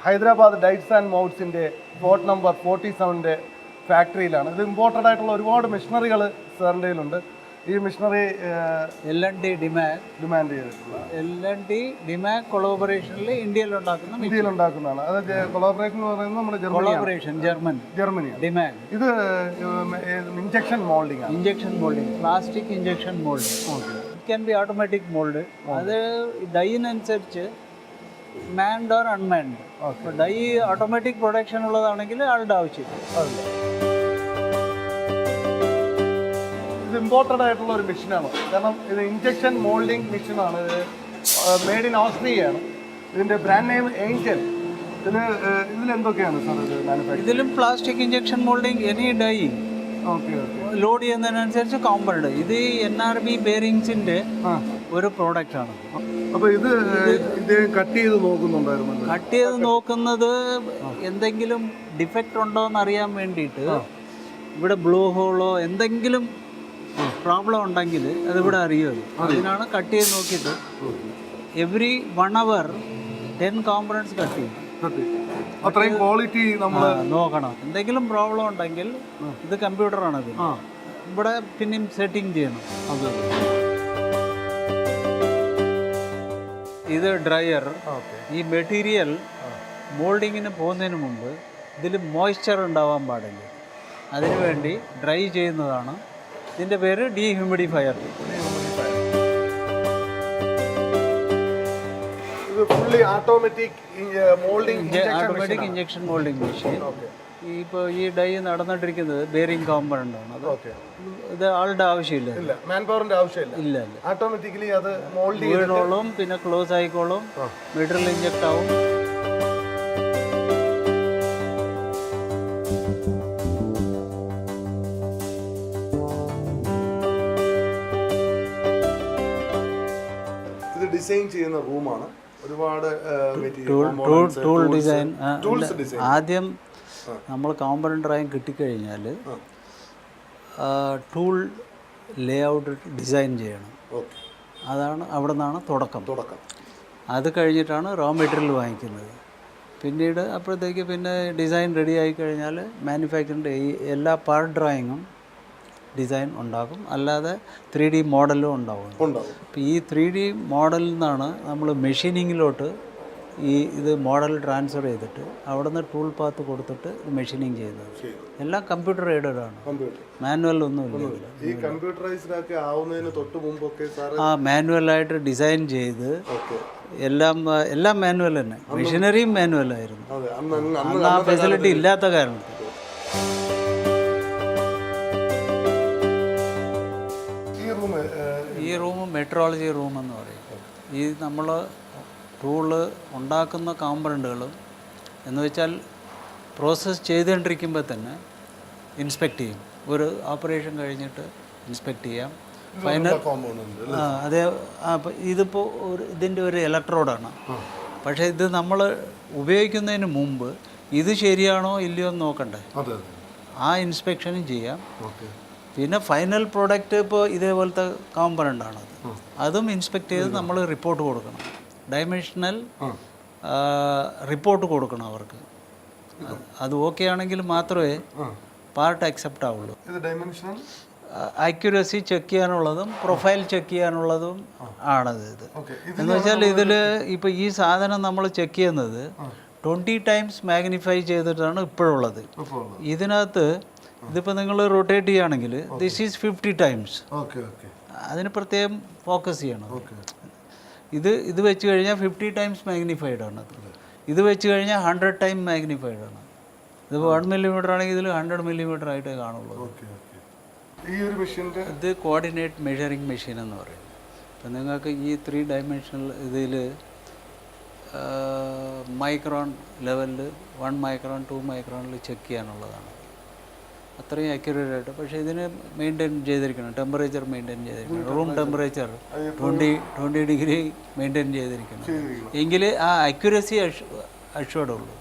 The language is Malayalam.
ഹൈദരാബാദ് ഡൈറ്റ്സ് ആൻഡ് മൗട്ട്സിൻ്റെ പ്ലോട്ട് നമ്പർ 47 ഫാക്ടറിയിലാണ്. ഇത് ഇമ്പോർട്ടഡ് ആയിട്ടുള്ള ഒരുപാട് മെഷീനറികൾ സാറിൻ്റെ കയ്യിലുണ്ട്. ഈ മെഷീനറി L&T ഡിമാൻഡ് ചെയ്തിട്ടുള്ള L&T DIMAG കൊളാബറേഷനിൽ ഇന്ത്യയിൽ ഉണ്ടാക്കുന്നതാണ്. അത് കൊളാബറേഷൻ എന്ന് പറയുന്നത് നമ്മുടെ ജർമ്മനിയാണ്. DIMAG ഇത് injection moulding plastic injection mould. It can be automatic mould. അത് ഡൈനനുസരിച്ച് manned or unmanned. Die automatic production ഉള്ളതാണെങ്കിൽ ആളുടെ ആവശ്യമില്ല. ഇത് ഇമ്പോർട്ടഡ് ആയിട്ടുള്ള ഒരു മെഷീനാണ്. കാരണം ഇത് ഇഞ്ചക്ഷൻ മോൾഡിംഗ് മെഷീനാണ്. ഇത് മെയ്ഡ് ഇൻ ഓസ്ട്രിയയാണ്. ഇതിൻ്റെ ബ്രാൻഡ് നെയിം ഏഞ്ചൽ. ഇതിലെന്തൊക്കെയാണ് സാർ ഇത് മാനുഫാക്ചർ? ഇതിലും plastic injection moulding any die load ചെയ്യുന്നതിനനുസരിച്ച് കോമ്പൗണ്ട്. ഇത് NRB ബെയറിങ്സിൻ്റെ ഒരു പ്രോഡക്റ്റാണ്. അപ്പോൾ ഇത് കട്ട് ചെയ്ത് നോക്കുന്നുണ്ടായിരുന്നു. കട്ട് ചെയ്ത് നോക്കുന്നത് എന്തെങ്കിലും ഡിഫക്റ്റ് ഉണ്ടോ എന്ന് അറിയാൻ വേണ്ടിയിട്ട്. ഇവിടെ ബ്ലൂ ഹോളോ എന്തെങ്കിലും പ്രോബ്ലം ഉണ്ടെങ്കിൽ അതിവിടെ അറിയുമത്. അതിനാണ് കട്ട് ചെയ്ത് നോക്കിയിട്ട് എവറി 1 hour 10 കോമ്പണൻസ് കട്ട് ചെയ്യും. അത്രയും ക്വാളിറ്റി നമ്മൾ നോക്കണം. എന്തെങ്കിലും പ്രോബ്ലം ഉണ്ടെങ്കിൽ ഇത് കമ്പ്യൂട്ടറാണത്. ഇവിടെ പിന്നെയും സെറ്റിംഗ് ചെയ്യണം. ഇത് ഡ്രയർ. ഈ മെറ്റീരിയൽ മോൾഡിങ്ങിന് പോകുന്നതിന് മുമ്പ് ഇതിൽ മോയ്സ്ചർ ഉണ്ടാവാൻ പാടില്ല. അതിനുവേണ്ടി ഡ്രൈ ചെയ്യുന്നതാണ്. ഇതിൻ്റെ പേര് dehumidifier. Automatic injection moulding machine. ഇപ്പോൾ ഈ ഡൈ നടന്നിട്ടിരിക്കുന്നത് ബെയറിംഗ് കോമ്പൗണ്ടാണ്. ഇത് ആളുടെ ആവശ്യമില്ല, മാൻപവറിന്റെ ആവശ്യമില്ല. ഇല്ല. ഓട്ടോമാറ്റിക്കലി അത് മോൾഡ് വീണോളും പിന്നെ ക്ലോസ് ആയിക്കോളും. മെറ്റീരിയൽ ഇഞ്ചക്ട് ആവും. ഇത് ഡിസൈൻ ചെയ്യുന്ന റൂമാണ്. ഒരുപാട് ടൂൾ ഡിസൈൻ. ആദ്യം നമ്മൾ കോമ്പൗണ്ട് ഡ്രോയിങ് കിട്ടിക്കഴിഞ്ഞാൽ ടൂൾ ലേ ഔട്ട് ഡിസൈൻ ചെയ്യണം. അവിടെ നിന്നാണ് തുടക്കം. അത് കഴിഞ്ഞിട്ടാണ് റോ മെറ്റീരിയൽ വാങ്ങിക്കുന്നത്. പിന്നീട് അപ്പോഴത്തേക്ക് പിന്നെ ഡിസൈൻ റെഡി ആയി കഴിഞ്ഞാൽ മാനുഫാക്ചറിൻ്റെ എല്ലാ പാർട്ട് ഡ്രോയിങ്ങും ഡിസൈൻ ഉണ്ടാക്കും. അല്ലാതെ 3D മോഡലും ഉണ്ടാവും. അപ്പോൾ ഈ 3D മോഡലിൽ നിന്നാണ് നമ്മൾ മെഷീനിങ്ങിലോട്ട് ഇത് മോഡൽ ട്രാൻസ്ഫർ ചെയ്തിട്ട് അവിടെ നിന്ന് ടൂൾ പാത്ത് കൊടുത്തിട്ട് മെഷീനിങ് ചെയ്യുന്നത്. എല്ലാം കമ്പ്യൂട്ടർ എയ്ഡഡ് ആണ്. മാനുവൽ ഒന്നുമില്ല. ഈ കമ്പ്യൂട്ടറൈസ്ഡ് ഒക്കെ ആവുന്നതിന് തൊട്ട് മുമ്പൊക്കെ മാനുവലായിട്ട് ഡിസൈൻ ചെയ്ത് എല്ലാം മാനുവൽ തന്നെ. മെഷീനറിയും മാനുവലായിരുന്നു. അന്ന് ആ ഫെസിലിറ്റി ഇല്ലാത്ത കാരണത്തിൽ. ഈ റൂം മെട്രോളജി റൂം എന്ന് പറയും. ഈ നമ്മൾ ടൂള് ഉണ്ടാക്കുന്ന കോമ്പണന്റുകളും എന്ന് വെച്ചാൽ പ്രോസസ്സ് ചെയ്തുകൊണ്ടിരിക്കുമ്പോൾ തന്നെ ഇൻസ്പെക്ട് ചെയ്യും. ഒരു ഓപ്പറേഷൻ കഴിഞ്ഞിട്ട് ഇൻസ്പെക്ട് ചെയ്യാം. ഫൈനൽ അതേ. ഇതിപ്പോൾ ഇതിൻ്റെ ഒരു ഇലക്ട്രോഡാണ്. പക്ഷേ ഇത് നമ്മൾ ഉപയോഗിക്കുന്നതിന് മുമ്പ് ഇത് ശരിയാണോ ഇല്ലയോ എന്ന് നോക്കണ്ടേ. ആ ഇൻസ്പെക്ഷനും ചെയ്യാം. പിന്നെ ഫൈനൽ പ്രോഡക്റ്റ് ഇപ്പോൾ ഇതേപോലത്തെ കോമ്പണൻ്റാണത്. അതും ഇൻസ്പെക്ട് ചെയ്ത് നമ്മൾ റിപ്പോർട്ട് കൊടുക്കണം. ഡൈമെൻഷണൽ റിപ്പോർട്ട് കൊടുക്കണം അവർക്ക്. അത് ഓക്കെ ആണെങ്കിൽ മാത്രമേ പാർട്ട് അക്സെപ്റ്റ് ആവുള്ളൂ. അക്യുറസി ചെക്ക് ചെയ്യാനുള്ളതും പ്രൊഫൈൽ ചെക്ക് ചെയ്യാനുള്ളതും ആണത്. ഇത് എന്ന് വെച്ചാൽ ഇതിൽ ഇപ്പോൾ ഈ സാധനം നമ്മൾ ചെക്ക് ചെയ്യുന്നത് 20 times മാഗ്നിഫൈ ചെയ്തിട്ടാണ് ഇപ്പോഴുള്ളത്. ഇതിനകത്ത് ഇതിപ്പോൾ നിങ്ങൾ റൊട്ടേറ്റ് ചെയ്യുകയാണെങ്കിൽ ദിസ് ഈസ് 50 times. അതിന് പ്രത്യേകം ഫോക്കസ് ചെയ്യണം. ഇത് വെച്ച് കഴിഞ്ഞാൽ 50 times മാഗ്നിഫൈഡ് ആണ്. ഇത് വെച്ച് കഴിഞ്ഞാൽ 100 times മാഗ്നിഫൈഡ് ആണ്. ഇതിപ്പോൾ 1 millimeter ആണെങ്കിൽ ഇതിൽ 100 millimeter ആയിട്ടേ കാണുള്ളൂ. ഇത് കോർഡിനേറ്റ് മെഷറിംഗ് മെഷീൻ എന്ന് പറയും. അപ്പം നിങ്ങൾക്ക് ഈ 3 dimensional ഇതിൽ മൈക്രോൺ ലെവലിൽ 1 micron 2 micronൽ ചെക്ക് ചെയ്യാനുള്ളതാണ്. അത്രയും അക്യുറേറ്റ് ആയിട്ട്. പക്ഷേ ഇതിന് മെയിൻറ്റെയിൻ ചെയ്തിരിക്കണം. ടെമ്പറേച്ചർ മെയിൻറ്റെയിൻ ചെയ്തിരിക്കണം. റൂം ടെമ്പറേച്ചർ 20 degree മെയിൻറ്റെയിൻ ചെയ്തിരിക്കണം. എങ്കിൽ ആ അക്യുറസി അഷ്വേർഡ് ഉള്ളൂ.